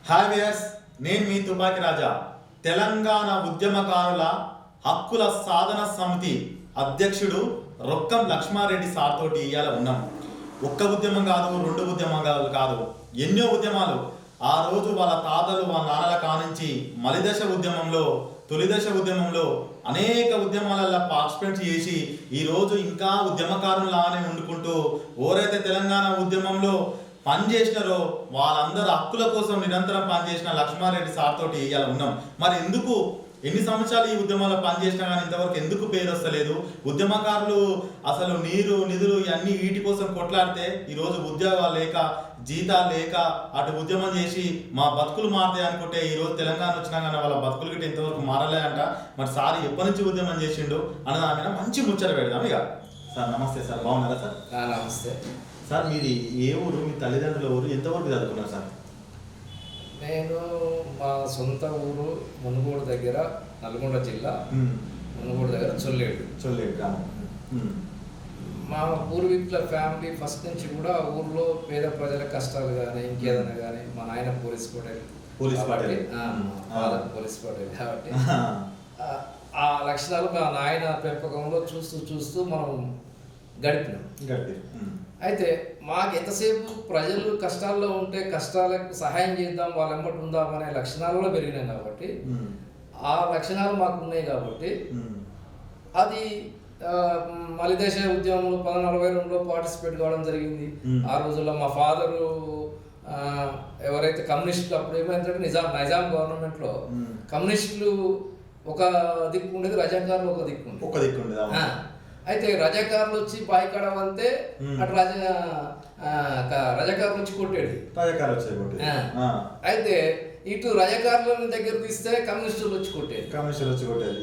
Hi viewers, నేను మీ తుపాకి రాజా. తెలంగాణ ఉద్యమకారుల హక్కుల సాధన సమితి అధ్యక్షుడు రొక్కం లక్ష్మారెడ్డి సార్ తోటి ఇవాళ ఉన్నాం. ఒక్క ఉద్యమం కాదు, రెండు ఉద్యమాలు కాదు, ఎన్నో ఉద్యమాలు. ఆ రోజు వాళ్ళ తాతలు వాళ్ళ నాన్నల కానించి మలిదశ ఉద్యమంలో, తొలిదశ ఉద్యమంలో అనేక ఉద్యమాలలో పార్టిసిపేట్ చేసి ఈరోజు ఇంకా ఉద్యమకారులానే వండుకుంటూ ఎవరైతే తెలంగాణ ఉద్యమంలో పనిచేసినారో వాళ్ళందరూ హక్కుల కోసం నిరంతరం పనిచేసిన లక్ష్మారెడ్డి సార్ తోటి ఇవాళ ఉన్నాం. మరి ఎందుకు ఎన్ని సంవత్సరాలు ఈ ఉద్యమంలో పనిచేసినా కానీ ఇంతవరకు ఎందుకు పేరు వస్తలేదు? ఉద్యమకారులు అసలు నీరు నిధులు ఇవన్నీ వీటి కోసం కొట్లాడితే ఈరోజు ఉద్యోగాలు లేక, జీతాలు లేక అటు ఉద్యమం చేసి మా బతుకులు మారుతాయి అనుకుంటే ఈరోజు తెలంగాణ వచ్చినా కానీ వాళ్ళ బతుకులు గిట్ట ఇంతవరకు మారలే అంట. మరి సార్ ఎప్పటి నుంచి ఉద్యమం చేసిండు అన్న దాని మీద మంచి ముచ్చట పెడదాం. ఇక సార్ నమస్తే సార్, బాగున్నారా సార్? నమస్తే సార్. మీది ఏ ఊరు, మీ తల్లిదండ్రుల ఊరు, ఎంతవరకు చదువుకున్నారు సార్? నేను మా సొంత ఊరు మునుగోడు దగ్గర, నల్గొండ జిల్లా మునుగోడు దగ్గర చొల్లేడు గ్రామం. మా పూర్వీకుల ఫ్యామిలీ ఫస్ట్ నుంచి కూడా ఊర్లో పేద ప్రజల కష్టాలు కానీ ఇంకేదైనా కానీ, మా నాయన పోలీస్ పటేల్ కాబట్టి ఆ లక్షణాలు మా నాయన పెంపకంలో చూస్తూ మనం గడిపినాం. అయితే మాకు ఎంతసేపు ప్రజలు కష్టాల్లో ఉంటే కష్టాలకు సహాయం చేద్దాం, వాళ్ళ వెంబడి ఉందాం అనే లక్షణాలలో పెరిగినాం కాబట్టి, ఆ లక్షణాలు మాకు ఉన్నాయి కాబట్టి అది మలిదశ ఉద్యమంలో 1942లో పార్టిసిపేట్ కావడం జరిగింది. ఆ రోజుల్లో మా ఫాదరు ఎవరైతే కమ్యూనిస్టులు, అప్పుడు ఏమైందంటే నైజాం గవర్నమెంట్లో కమ్యూనిస్టులు ఒక దిక్కు ఉండేది, రజాకారులు ఒక దిక్కు ఉండేది. అయితే రజాకారులు వచ్చి బాయికాడ అంతే అటు రజాకారులు వచ్చి కొట్టేది. అయితే ఇటు రజాకారుల దగ్గర తీస్తే కమ్యూనిస్టులు వచ్చి కొట్టేది.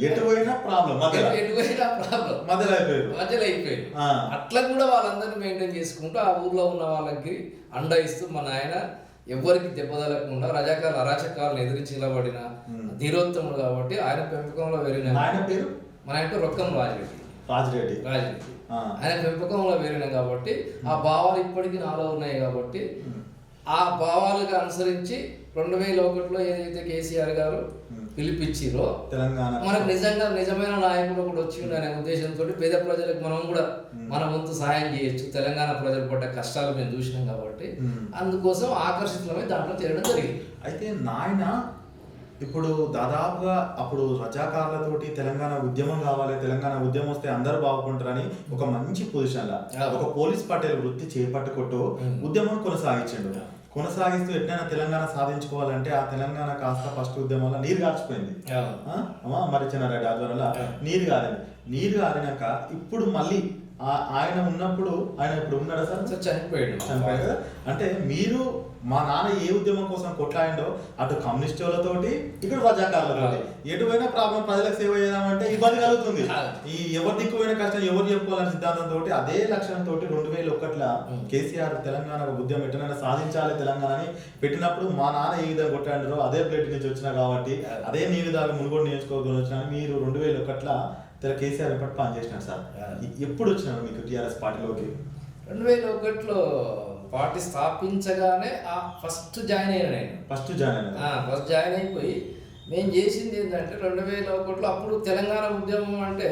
ఎటువైనా ప్రాబ్లం మధ్యలో అయిపోయింది. అట్లా కూడా వాళ్ళందరినీ మెయింటైన్ చేసుకుంటూ ఆ ఊర్లో ఉన్న వాళ్ళకి అండ ఇస్తూ మా నాయన ఎవరికి దెబ్బతలకుండా అరాచకాలను ఎదిరించి నిలబడిన ధీరోత్తముడు కాబట్టి ఆయన పెంపకంలో పెరిగిన. మన ఆయన రొక్కం రాజిరెడ్డి ఆయన పెంపకంలో పెరిగిన కాబట్టి ఆ భావాలు ఇప్పటికీ నాలో ఉన్నాయి. కాబట్టి ఆ భావాలకు అనుసరించి 2001లో ఏదైతే కేసీఆర్ గారు పిలిపించిరో తెలంగాణ మనకు నిజమైన నాయకుడు కూడా వచ్చిండు అనే ఉద్దేశంతో పేద ప్రజలకు మనం కూడా మన వంతు సహాయం చేయొచ్చు, తెలంగాణ ప్రజలు పడ్డ కష్టాలు మేము చూసినాం కాబట్టి అందుకోసం ఆకర్షితులమై దాంట్లో చేరడం జరిగింది. అయితే నాయన ఇప్పుడు దాదాపుగా అప్పుడు రజాకారులతోటి తెలంగాణ ఉద్యమం కావాలి, తెలంగాణ ఉద్యమం వస్తే అందరూ బాగుంటారని ఒక మంచి పొజిషన్లా ఒక పోలీస్ పటేల్ వృత్తి చేపట్టుకుంటూ ఉద్యమం కొనసాగిస్తూ ఎట్లయినా తెలంగాణ సాధించుకోవాలంటే ఆ తెలంగాణ కాస్త ఫస్ట్ ఉద్యమంలో నీరు కాచిపోయింది. మరి చిన్నారెడ్డి ఆధ్వర్యంలో నీరు కారినాక ఇప్పుడు మళ్ళీ ఆయన ఉన్నప్పుడు, ఆయన ఇప్పుడు ఉన్నాడా సార్? చనిపోయాడు కదా. అంటే మీరు మా నాన్న ఏ ఉద్యమం కోసం కొట్లాడిండో అటు కమ్యూనిస్టులతోటి ఇక్కడ రజాకారులతోటి ఎటువైనా ప్రాబ్లం ప్రజలకు సేవ చేద్దామంటే ఇబ్బంది కలుగుతుంది. ఈ ఎవరి దిక్కుపోయిన కష్టం ఎవరు చెప్పుకోవాలనే సిద్ధాంతంతో అదే లక్ష్యంతో 2001లో కేసీఆర్ తెలంగాణ ఉద్యమం ఎటునైనా సాధించాలి తెలంగాణ అని పెట్టినప్పుడు మా నాన్న ఏ విధంగా కొట్లాడిండో అదే ప్లేట్ నుంచి వచ్చినా కాబట్టి అదే నీరుదారు మునుగోడు నియోజకవర్గం వచ్చినా మీరు 2001లో కేసీఆర్ ఎప్పటి పని చేసినారు సార్? ఎప్పుడు వచ్చినారు మీకు టీఆర్ఎస్ పార్టీలోకి? 2001లో పార్టీ స్థాపించగానే ఫస్ట్ జాయిన్ అయిపోయి మేము చేసింది ఏంటంటే 2001లో అప్పుడు తెలంగాణ ఉద్యమం అంటే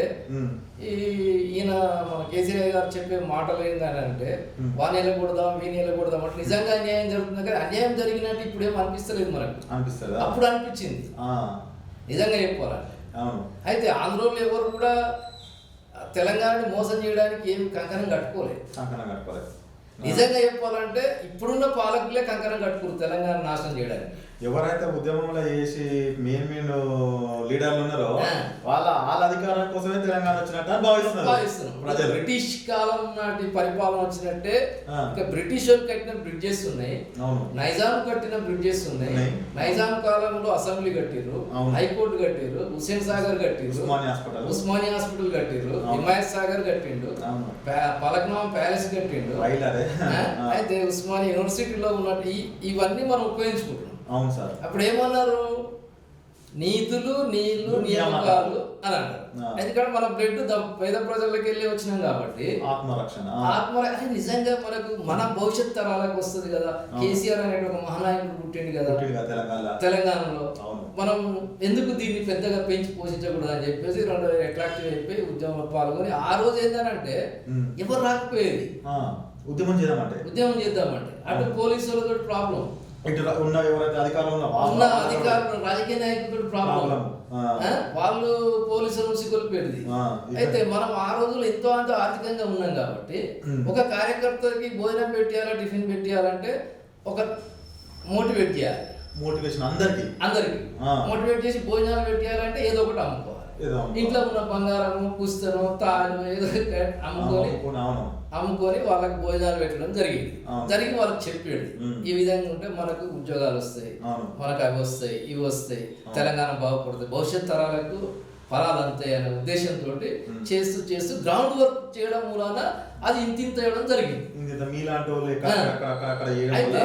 ఈయన మన కేసీఆర్ గారు చెప్పే మాటలు ఏంటని అంటే వాని వెళ్ళకూడదాం వీని వెళ్ళకూడదాం అంటే నిజంగా అన్యాయం జరుగుతుంది. కానీ అన్యాయం జరిగినట్టు ఇప్పుడేం అనిపిస్తలేదు మనకు, అప్పుడు అనిపించింది నిజంగా చెప్పాలంటే. అయితే ఆంధ్రోళ్ళు ఎవరు కూడా తెలంగాణని మోసం చేయడానికి ఏమి కంకణం కట్టుకోలేదు. నిజంగా చెప్పాలంటే ఇప్పుడున్న పాలకులే కంకణం కట్టుకోరు తెలంగాణ నాశనం చేయడానికి. ఎవరైతే ఉద్యమంలో చేసి మెయిన్ లీడర్లు ఉన్నారో వాళ్ళ అధికారం కోసమే తెలంగాణ వచ్చినట్టు భావిస్తున్నారు. బ్రిటిష్ కాలం నాటి పరిపాలన వచ్చినట్టే ఇంకా బ్రిటిష్ వాళ్ళు కట్టిన బ్రిడ్జెస్ ఉన్నాయి, నైజాం కట్టిన బ్రిడ్జెస్ ఉన్నాయి. నైజాం కాలంలో అసెంబ్లీ కట్టిర్రు, హైకోర్టు కట్టిర్రు, హుస్సేన్ సాగర్ కట్టిర్రు, ఉస్మానియా హాస్పిటల్ కట్టిర్రు, హిమాయత్ సాగర్ కట్టిండు, పలక్నామా ప్యాలెస్ కట్టిండు. అయితే ఉస్మానియా యూనివర్సిటీలో ఉన్నట్టు ఇవన్నీ మనం ఉపయోగించుకుంటున్నాం. అవును సార్. అప్పుడు ఏమన్నారు, నీతులు నీళ్లు నియామకాలు అని అంటారు. ఎందుకంటే మన బ్లడ్ పేద ప్రజలకు వెళ్ళి వచ్చినాం కాబట్టి ఆత్మరక్షణ నిజంగా మనకు మన భవిష్యత్ తరాలకు వస్తుంది కదా. కేసీఆర్ అనే ఒక మహానాయకుడు పుట్టింది కదా తెలంగాణలో. మనం ఎందుకు దీన్ని పెద్దగా పెంచి పోషించకూడదు అని చెప్పేసి 2000 అట్రాక్టివ్ అయిపోయి ఉద్యమంలో పాల్గొని ఆ రోజు ఏంటంటే ఎవరు రాకపోయేది ఉద్యమం చేద్దామంటే అటు పోలీసులతో ప్రాబ్లం, ఉన్న అధికారులు రాజకీయ నాయకులతో ప్రాబ్లం, వాళ్ళు పోలీసులు సిగ్గులిపోయింది. అయితే మనం ఆ రోజులు ఎంతో అంత ఆర్థికంగా ఉన్నాం కాబట్టి ఒక కార్యకర్తకి భోజనం పెట్టేయాలా టిఫిన్ పెట్టేయాలంటే ఒక మోటివేట్ చేయాలి. మోటివేషన్ అందరికి మోటివేట్ చేసి భోజనాలు పెట్టేయాలంటే ఏదో ఒకటి అమ్ముకోవాలి. ఇంట్లో ఉన్న బంగారము పుస్తకం తాను ఏదో అమ్ముకొని వాళ్ళకి భోజనాలు పెట్టడం జరిగి వాళ్ళకి చెప్పాడు ఈ విధంగా ఉంటే మనకు ఉద్యోగాలు వస్తాయి, మనకు అవి వస్తాయి ఇవి వస్తాయి, తెలంగాణ బాగుపడుతుంది, భవిష్యత్ తరాలకు ఫలాలు అంతాయి అనే ఉద్దేశంతో చేస్తూ గ్రౌండ్ వర్క్ చేయడం మూలాన అది ఇంత చేయడం జరిగింది. అయితే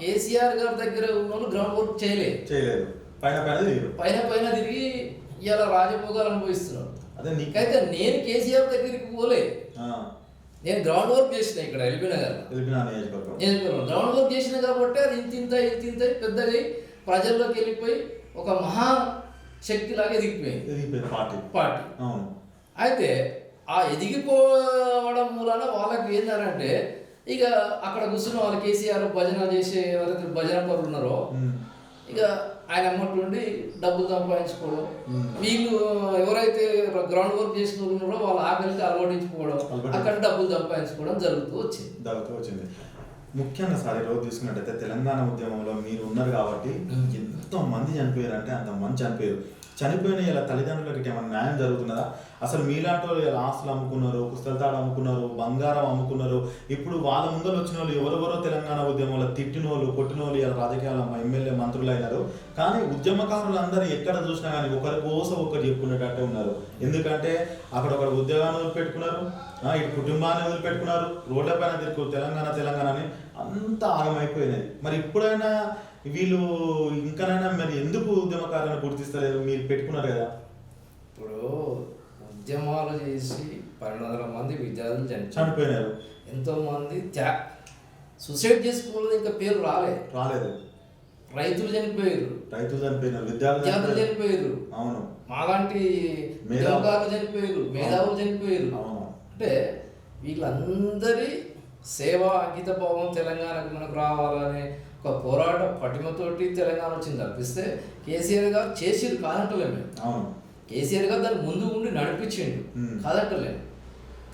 కేసీఆర్ గారి దగ్గర ఉన్న వాళ్ళు గ్రౌండ్ వర్క్ చేయలేదు, పైన తిరిగి ఇలా రాజభోగాలు అనుభవిస్తున్నాడు. అయితే నేను కేసీఆర్ దగ్గరికి పోలే, నేను గ్రౌండ్ వర్క్ చేసిన ఇక్కడ ఎల్బీ నగర్ గ్రౌండ్ వర్క్ చేసిన కాబట్టి అది ఇంత పెద్దగా ప్రజల్లోకి వెళ్ళిపోయి ఒక మహా శక్తి లాగా ఎదిగిపోయింది పార్టీ. అయితే ఆ ఎదిగిపోవడం మూలన వాళ్ళకి ఏంటంటే ఇక అక్కడ కూర్చున్న వాళ్ళు కేసీఆర్ భజన చేసే ఎవరైతే భజన పరులు ఉన్నారో ఇక ఆయన అమ్మటుండి డబ్బులు సంపాదించుకోవడం, వీళ్ళు ఎవరైతే గ్రౌండ్ వర్క్ చేసిన వాళ్ళు ఉన్నారో వాళ్ళ ఆకలికి అలవాటించుకోవడం, అక్కడ డబ్బులు సంపాదించుకోవడం జరుగుతూ వచ్చింది. ముఖ్యంగా సార్ ఈరోజు తీసుకున్నట్టయితే తెలంగాణ ఉద్యమంలో మీరు ఉన్నారు కాబట్టి ఎంతో మంది చనిపోయారు అంటే అంత మంది చనిపోయిన ఇలా తల్లిదండ్రులకి ఏమైనా న్యాయం జరుగుతున్నదా? అసలు మీలాంటి వాళ్ళు ఇలా ఆస్తులు అమ్ముకున్నారు, పుస్తకాలు అమ్ముకున్నారు, బంగారం అమ్ముకున్నారు. ఇప్పుడు వాళ్ళ ముందర వచ్చిన వాళ్ళు ఎవరెవరో తెలంగాణ ఉద్యమంలో తిట్టిన వాళ్ళు కొట్టిన వాళ్ళు ఇలా రాజకీయాల ఎమ్మెల్యే మంత్రులు అయినారు. కానీ ఉద్యమకారులు అందరూ ఎక్కడ చూసినా కానీ ఒకరి కోసం ఒకరు చెప్పుకునేటట్టే ఉన్నారు. ఎందుకంటే అక్కడ ఒకరు ఉద్యోగాన్ని వదిలిపెట్టుకున్నారు, ఇటు కుటుంబాన్ని వదిలిపెట్టుకున్నారు, రోడ్లపైన తిరుగు తెలంగాణ అని అంతా ఆగమైపోయినాయి. మరి ఇప్పుడైనా వీళ్ళు ఇంకనైనా మరి ఎందుకు ఉద్యమకారులను గుర్తిస్తలేరు? మీరు పెట్టుకున్నారు కదా. ఇప్పుడు ఉద్యమాలు చేసి 1200 మంది విద్యార్థులు చనిపోయినారు, ఎంతో మంది సూసైడ్ చేసుకోవడం ఇంకా పేరు రాలేదు. రైతులు చనిపోయారు, విద్యార్థులు చనిపోయారు, అవును, మాలాంటి మేధావులు చనిపోయారు. అంటే వీళ్ళందరి సేవ అంకిత భావం తెలంగాణకు మనకు రావాలనే ఒక పోరాట పటిమతోటి తెలంగాణ వచ్చింది తప్పిస్తే కేసీఆర్ గారు చేసిరు కాదంటలేము. కేసీఆర్ గారు దాన్ని ముందు ఉండి నడిపించిండు కాదంటలేము.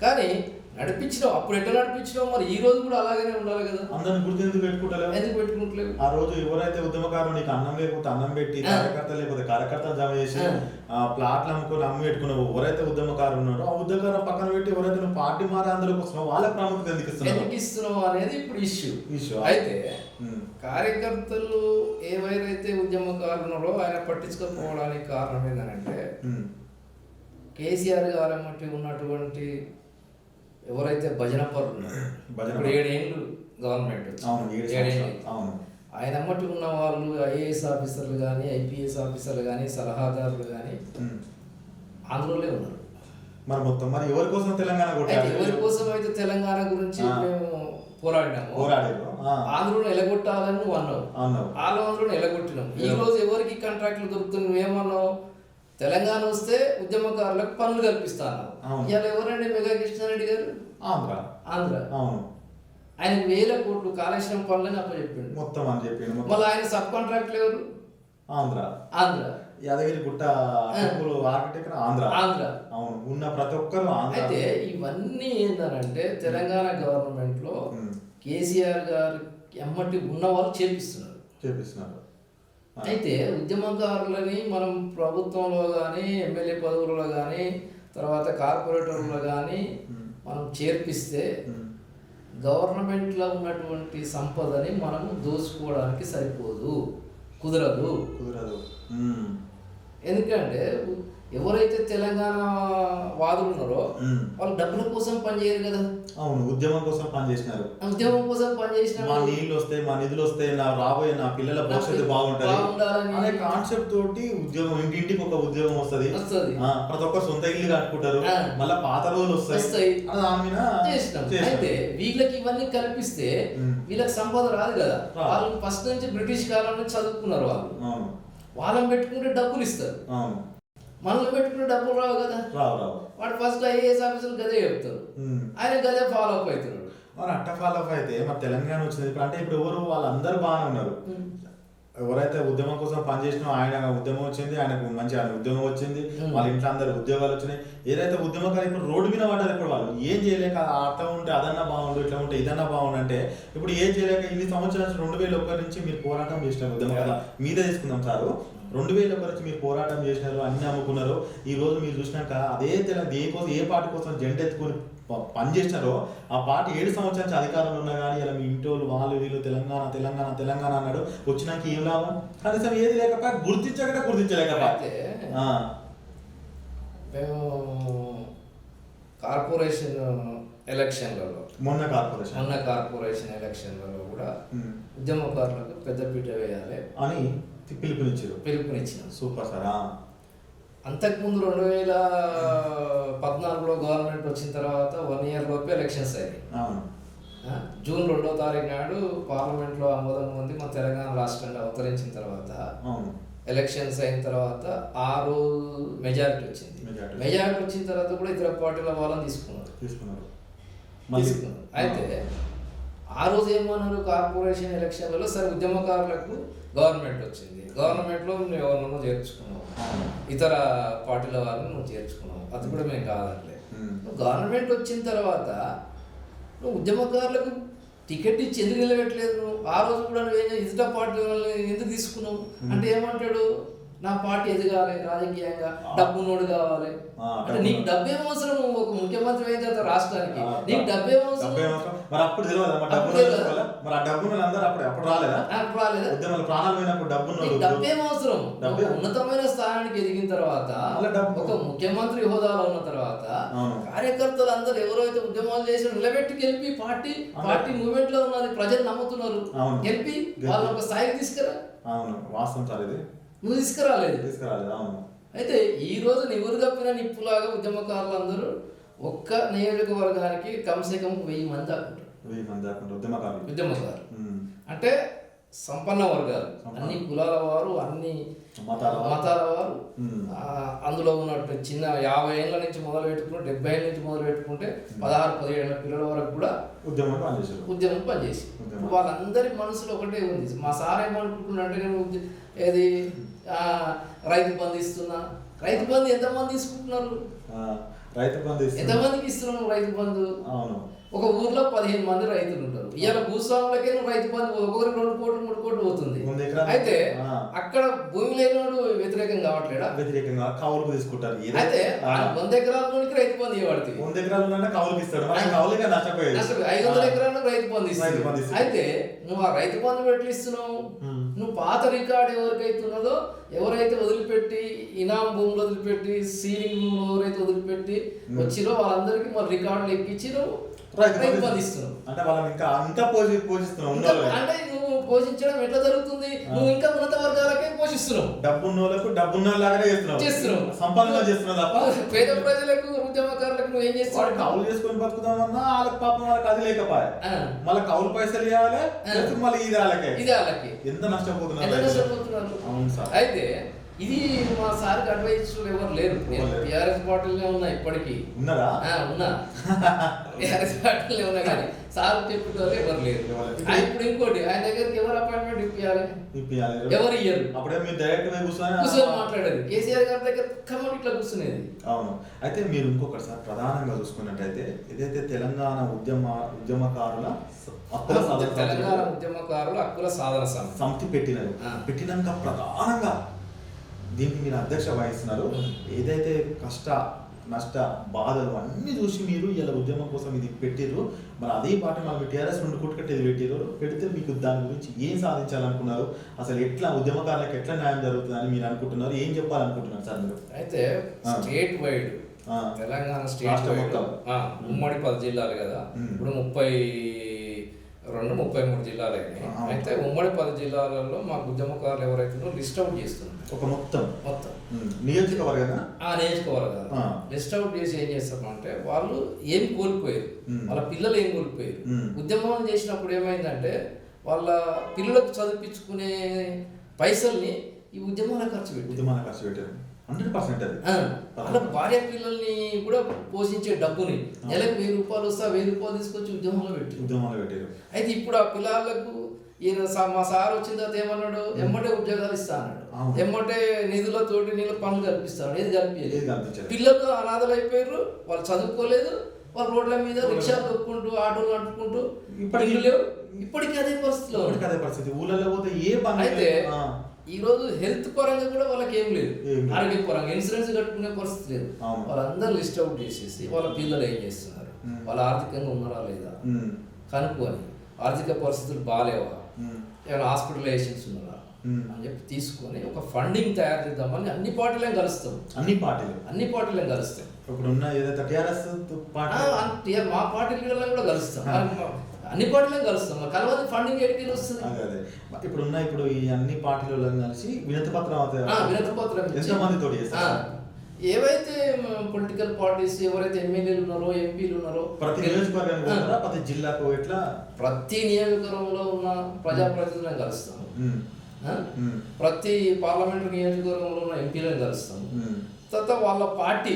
కానీ నడిపించినావు, అప్పుడు ఎట్లా నడిపించినావు, మరి ఈ రోజు కూడా అలాగనే ఉండాలి కదా. అందరిని గుర్తు ఎందుకు పెట్టుకుంటలేవు? ఆ రోజు ఎవరైతే ఉద్యమకారులు నీకు అన్నం లేకపోతే అన్నం పెట్టి, కార్యకర్త లేకపోతే కార్యకర్తలు జమ చేసి ప్లాట్లు అమ్ముకొని అమ్మి పెట్టుకున్నావు, ఎవరైతే ఉద్యమకారులు ఉన్నారో ఆ ఉద్యమకారులు పక్కన పెట్టి ఎవరైతే నువ్వు పార్టీ మారే అందరికి వస్తున్నావు వాళ్ళకి ప్రాముఖ్యత ఎందుకు ఇస్తున్నావు అనేది ఇప్పుడు ఇష్యూ. అయితే కార్యకర్తలు ఎవరైతే ఉద్యమకారులు ఉన్నారో ఆయన పట్టించుకోకపోవడానికి కారణం ఏంటంటే కేసీఆర్ గారు ఉన్నటువంటి ఎవరైతే భజన పరులు ఉన్నారో 7 ఏళ్ళు గవర్నమెంట్ ఆయన అమ్మటి ఉన్న వాళ్ళు ఐఏఎస్ ఆఫీసర్లు కానీ ఐపీఎస్ ఆఫీసర్లు కానీ సలహాదారులు కానీ ఆంధ్రలో ఉన్నారు. మరి ఎవరి కోసం తెలంగాణ ఎవరి కోసం అయితే తెలంగాణ గురించి మేము పోరాడినాము, ఆంధ్రలో ఎలగొట్టాలని నువ్వు అన్నావు, ఆంధ్రలో ఎలగొట్టినాం. ఈ రోజు ఎవరికి కాంట్రాక్ట్లు దొరుకుతుంది? నువ్వేమన్నావు? తెలంగాణ వస్తే ఉద్యమకారులకు పనులు కల్పిస్తాను. ఇవాళ ఎవరండి? మెగా కృష్ణారెడ్డి గారు ఆంధ్ర. ఆయన 1000 కోట్లు కాళేశ్వరం పనులని అప్పచెప్పిండు మొత్తం అని చెప్పిండు. మళ్ళీ ఆయన సబ్ కాంట్రాక్ట్లు ఎవరు? ఆంధ్ర యాదగిరి గుట్ట ఆర్కిటెక్ట్ ఆంధ్ర. అవును, ఉన్న ప్రతి ఒక్కరు. అయితే ఇవన్నీ ఏంటంటే తెలంగాణ గవర్నమెంట్ లో కేసీఆర్ గారు ఎమ్మటి ఉన్న వాళ్ళు చేపిస్తున్నారు. అయితే ఉద్యమకారులని మనం ప్రభుత్వంలో కానీ ఎమ్మెల్యే పదవులలో కానీ తర్వాత కార్పొరేటర్లో కానీ మనం చేర్పిస్తే గవర్నమెంట్లో ఉన్నటువంటి సంపదని మనం దోచుకోవడానికి సరిపోదు, కుదరదు. ఎందుకంటే ఎవరైతే తెలంగాణ వాదులు ఉన్నారో వాళ్ళు డబ్బుల కోసం పనిచేయరు కదా. అవును, ఉద్యమం కోసం పనిచేసినారు. ఉద్యమం కోసం పనిచేసిన మా నీళ్ళు వస్తాయి, మా నిధులు వస్తాయి, నా రాబోయే నా పిల్లల భవిష్యత్తు బాగుంటది అనే కాన్సెప్ట్ తోటి ఉద్యోగం, ఇంటింటికి ఒక ఉద్యోగం వస్తది, ప్రతి ఒక్కరు సొంత ఇల్లు కట్టుకుంటారు, మళ్ళీ పాత రోజులు వస్తాయి, దాని మీద చేసినాం. అయితే వీళ్ళకి ఇవన్నీ కల్పిస్తే వీళ్ళకి సంపద రాదు కదా. వాళ్ళు ఫస్ట్ నుంచి బ్రిటిష్ కాలం నుంచి చదువుకున్నారు. వాళ్ళు వాళ్ళని పెట్టుకుంటే డబ్బులు ఇస్తారు, మనల్ని పెట్టుకుంటే డబ్బులు రావు కదా. వాడు ఫస్ట్ ఐఏఎస్ ఆఫీసర్ గదే చెప్తారు, ఆయన గదే ఫాలో అప్ అవుతున్నాడు. మరి అట్ట ఫాలో అప్ అయితే మరి తెలంగాణ వచ్చింది అంటే ఇప్పుడు ఎవరు వాళ్ళందరూ బాగానే ఉన్నారు. ఎవరైతే ఉద్యమం కోసం పనిచేసినా ఆయన ఉద్యమం వచ్చింది, ఆయనకు మంచి ఉద్యోగం వచ్చింది, వాళ్ళ ఇంట్లో అందరు ఉద్యోగాలు వచ్చినాయి. ఏదైతే ఉద్యమకాలు ఇప్పుడు రోడ్డు మీద పడ్డారు, ఇప్పుడు వాళ్ళు ఏం చేయలేక అట్లా ఉంటే అదన్నా బాగుండు, ఇట్లా ఉంటే ఇదన్నా బాగుండు అంటే ఇప్పుడు ఏం చేయలేక ఇన్ని సంవత్సరాలు 2001 నుంచి మీరు పోరాటం చేసినారు. ఉద్యమకాల మీద తీసుకుందాం సారు, 2001 నుంచి మీరు పోరాటం చేసినారు, అన్ని అమ్ముకున్నారు. ఈ రోజు మీరు చూసినాక అదే దేనికోసం ఏ పార్టీ కోసం జెండా ఎత్తుకొని పని చేసినారో ఆ పార్టీ 7 సంవత్సరాల నుంచి అధికారంలో ఉన్నా కానీ ఇలా మీ ఇంటోళ్ళు వాళ్ళు వీళ్ళు తెలంగాణ తెలంగాణ తెలంగాణ అన్నాడు. వచ్చినాక ఏం లాభం? కనీసం ఏది లేకపోయా, గుర్తించలేకపోయా. మేము కార్పొరేషన్ ఎలక్షన్లలో మొన్న కార్పొరేషన్ ఎలక్షన్లలో కూడా ఉద్యమకారులకు పెద్దపీట వేయాలి అని పిలుపునిచ్చారు. Super sir. అంతకుముందు 2014లో గవర్నమెంట్ వచ్చిన తర్వాత 1 year లోపే ఎలక్షన్స్ అయ్యాయి. జూన్ 2వ తారీఖు నాడు పార్లమెంట్లో ఆమోదం పొంది మన తెలంగాణ రాష్ట్రంలో అవతరించిన తర్వాత ఎలక్షన్స్ అయిన తర్వాత ఆ రోజు మెజారిటీ వచ్చింది. మెజారిటీ వచ్చిన తర్వాత కూడా ఇతర పార్టీల వాళ్ళని తీసుకున్నారు. అయితే ఆ రోజు ఏమన్నారు, కార్పొరేషన్ ఎలక్షన్లలో సరే ఉద్యమకారులకు గవర్నమెంట్ వచ్చింది, గవర్నమెంట్లో నువ్వు ఎవరినో చేర్చుకున్నావు, ఇతర పార్టీల వాళ్ళని నువ్వు చేర్చుకున్నావు, అది కూడా మేము కాదంటే. నువ్వు గవర్నమెంట్ వచ్చిన తర్వాత నువ్వు ఉద్యమకారులకు టికెట్ ఇచ్చి ఎందుకు నిలబెట్టలేదు? నువ్వు ఆ రోజు కూడా నువ్వేం ఇతర పార్టీ వాళ్ళని ఎందుకు తీసుకున్నావు అంటే ఏమంటాడు, నా పార్టీ ఎదగాలి, రాజకీయంగా డబ్బు నోడు కావాలి అంటే నీకు డబ్బే అవసరం. ఒక ముఖ్యమంత్రి అయిన తర్వాత రాష్ట్రానికి నీకు డబ్బే అవసరం. మరి అప్పుడు డబ్బేం అవసరం? ఉన్నతమైన స్థానానికి ఎదిగిన తర్వాత, ఒక ముఖ్యమంత్రి హోదాలో ఉన్న తర్వాత కార్యకర్తలు అందరూ ఎవరైతే ఉద్యమాలు చేసి నిలబెట్టి గెలిపి పార్టీ మూవ్మెంట్ లో ఉన్నది, ప్రజలు నమ్ముతున్నారు, గెలిపి వాళ్ళ ఒక స్థాయికి తీసుకురా. వాస్తవం సార్, ఇది నువ్వు తీసుకురాలేదు. అవును. అయితే ఈ రోజు నివురు తప్పిన నిప్పులాగా ఉద్యమకారులు అందరూ ఒక్క నియోజకవర్గానికి కమ్సే కమ్ 1000 మంది దాకుంటారు. ఉద్యమకారులు అంటే సంపన్న వర్గాలు, అన్ని కులాల వారు, అన్ని మతాల వారు. అందులో ఉన్నట్టు చిన్న 50 ఏళ్ళ నుంచి మొదలు పెట్టుకుంటే 70 ఏళ్ళ నుంచి మొదలు పెట్టుకుంటే 16-17 ఏళ్ళ పిల్లల వరకు కూడా ఉద్యమం పనిచేసి వాళ్ళందరి మనసులో ఒకటే ఉంది. మా సార్ ఏమనుకుంటున్నాడంటే, నేను ఏది రైతు బంధు ఇస్తున్నా, రైతు బంధు ఎంతమంది తీసుకుంటున్నారు? ఎంతమందికి ఇస్తున్నాను రైతు బంధు? ఒక ఊర్లో 15 మంది రైతులు ఉంటారు. ఇవాళ భూస్వాములకే నువ్వు రైతు బంధు ఒకరికి 2 కోట్లు 3 కోట్లు పోతుంది. అయితే అక్కడ భూమి లేనివాడు వ్యతిరేకం కావట్లేడా? వ్యతిరేకంగా కౌలుకు తీసుకుంటారు. అయితే 100 ఎకరాలకి రైతు బంధు ఇవ్వబడుతుంది. 100 ఎకరాలు కౌలుకి ఇస్తాడు, 500 ఎకరాలకు రైతు బంధు ఇస్తాడు. అయితే నువ్వు ఆ రైతు బంధు ఎట్లా ఇస్తున్నావు? నువ్వు పాత రికార్డు ఎవరికైతే ఉన్నదో, ఎవరైతే వదిలిపెట్టి ఇనాం భూములు వదిలిపెట్టి సీలింగ్ భూములు ఎవరైతే వదిలిపెట్టి వచ్చిరో వాళ్ళందరికీ మరి రికార్డులు ఎక్కించిరో రైతు బంధు ఇస్తున్నావు. అంటే వాళ్ళని ఇంకా పోషిస్తున్నావు. అంటే నువ్వు పోషించడం ఎట్లా జరుగుతుంది? నువ్వు ఇంకా ఉన్నత వర్గాలకే పోషిస్తున్నావు. డబ్బున్నోళ్ళలాగానే చేస్తున్నావు, సంపన్నులు చేస్తున్నావు తప్ప పేద ప్రజలకు, ఉద్యమకారులకు నువ్వు ఏం చేస్తున్నావు? కౌలు చేసుకొని బతుకుతామన్నా వాళ్ళకి పాపం వాళ్ళకి అది లేకపోయా, మళ్ళీ కౌలు పైసలు ఇవ్వాలి, మళ్ళీ ఇది వాళ్ళకి ఎంత నష్టపోతున్నారు. అవును సార్. అయితే ఇది మా సార్కి అడ్వైస్ ఎవరు లేరు. నేను టీఆర్ఎస్ పార్టీలో ఉన్నా, ఇప్పటికీ ఉన్నా టీఆర్ఎస్ పార్టీలో ఉన్నా, కానీ సార్ చెప్పేటోళ్ళు ఎవరు లేరు. ఇప్పుడు ఇంకోటి, ఆయన దగ్గరికి ఎవరు అపాయింట్మెంట్ ఇప్పియాలి? ఎవరు ఇయ్యరు. అప్పుడే మీరు డైరెక్ట్ కూర్చొని మాట్లాడేది. కేసీఆర్ గారి దగ్గర కమ్మటి ఇట్లా కూర్చునేది. అవును. అయితే మీరు ఇంకొకటి సార్ ప్రధానంగా చూసుకున్నట్టయితే, ఏదైతే తెలంగాణ ఉద్యమకారుల హక్కుల సాధన సమితి పెట్టినాక ప్రధానంగా దీనికి మీరు అధ్యక్ష వహిస్తున్నారు. ఏదైతే నష్ట బాధలు అన్నీ చూసి మీరు ఇలా ఉద్యమం కోసం ఇది పెట్టిర్రు. మరి అదే పాట మనం టీఆర్ఎస్ నుండి కుట్టుకట్టేది పెట్టిర్రు. పెడితే మీకు దాని గురించి ఏం సాధించాలనుకున్నారు, అసలు ఎట్లా ఉద్యమకారులకు ఎట్లా న్యాయం జరుగుతుందని మీరు అనుకుంటున్నారు, ఏం చెప్పాలనుకుంటున్నారు సార్ మీరు? అయితే state wide Telangana state wide ఉమ్మడి 10 జిల్లాలు కదా, ఇప్పుడు 32-33 జిల్లాలు అయినాయి. అయితే ఉమ్మడి 10 జిల్లాలలో మాకు ఉద్యమకారులు ఎవరైతే లిస్ట్ అవుట్ చేస్తున్నారు. ఒక మొత్తం నియోజకవర్గంగా నియోజకవర్గాలు లిస్ట్ అవుట్ చేసి ఏం చేస్తామంటే వాళ్ళు ఏం కోల్పోయారు, వాళ్ళ పిల్లలు ఏం కోల్పోయారు. ఉద్యమం చేసినప్పుడు ఏమైందంటే వాళ్ళ పిల్లలకు చదివించుకునే పైసల్ని ఈ ఉద్యమాలకు ఖర్చు పెట్టారు. 100% అది. వాళ్ళ భార్య పిల్లల్ని కూడా పోషించే డబ్బుని నెలకు 1000 రూపాయలు వస్తే 1000 రూపాయలు తీసుకొచ్చి ఉద్యమంలో పెట్టారు. అయితే ఇప్పుడు ఆ పిల్లలకు ఈయన మా సార్ వచ్చిన తర్వాత ఏమన్నాడు, ఎమ్మటే ఉద్యోగాలు ఇస్తా అన్నాడు, ఎమ్మటే నిధులతోటి నీళ్ళ పనులు కల్పిస్తాడు. ఏది కల్పించలేదు. పిల్లలు అనాథలు అయిపోయారు, వాళ్ళు చదువుకోలేదు, వాళ్ళు రోడ్ల మీద రిక్షా తొక్కుంటూ ఆటోలు నడుపుకుంటూ ఇప్పటికీ అదే పరిస్థితి. ఊళ్ళలో పోతే ఏ పని అయితే ఈ రోజు హెల్త్ పరంగా కూడా వాళ్ళకి ఏం లేదు, ఆరోగ్య పరంగా ఇన్సూరెన్స్ కట్టుకునే పరిస్థితి లేదు. వాళ్ళందరూ లిస్ట్ అవుట్ చేసేసి వాళ్ళ పిల్లలు ఏం చేస్తున్నారు, వాళ్ళ ఆర్థికంగా ఉన్నారా లేదా కనుక్కొని, ఆర్థిక పరిస్థితులు బాగాలేవా, ఏమైనా హాస్పిటలైజేషన్స్ ఉన్నారా అని చెప్పి తీసుకొని ఒక ఫండింగ్ తయారు చేద్దామని అన్ని పార్టీలను కలుస్తాం. అన్ని పార్టీలను కలుస్తాం. ఇప్పుడున్న ఏదైతే టీఆర్ఎస్ మా పార్టీ లీడర్లను కూడా కలుస్తాం. అన్ని పార్టీలను కలుస్తాం. కలవని ఫండింగ్ ఎడికి వస్తుంది. ఇప్పుడు ఈ అన్ని పార్టీలలో కలిసి వినతి పత్రం ఎంతమందితో ఏవైతే పొలిటికల్ పార్టీస్ ఎవరైతే ఎమ్మెల్యేలు ఉన్నారో ఎంపీలు ఉన్నారో ప్రతి నియోజకవర్గంలో ప్రతి జిల్లాకు ఇట్లా ప్రతి నియోజకవర్గంలో ఉన్న ప్రజాప్రతినిధులను కలుస్తాము. ప్రతి పార్లమెంటరీ నియోజకవర్గంలో ఉన్న ఎంపీలను కలుస్తాము. తర్వాత వాళ్ళ పార్టీ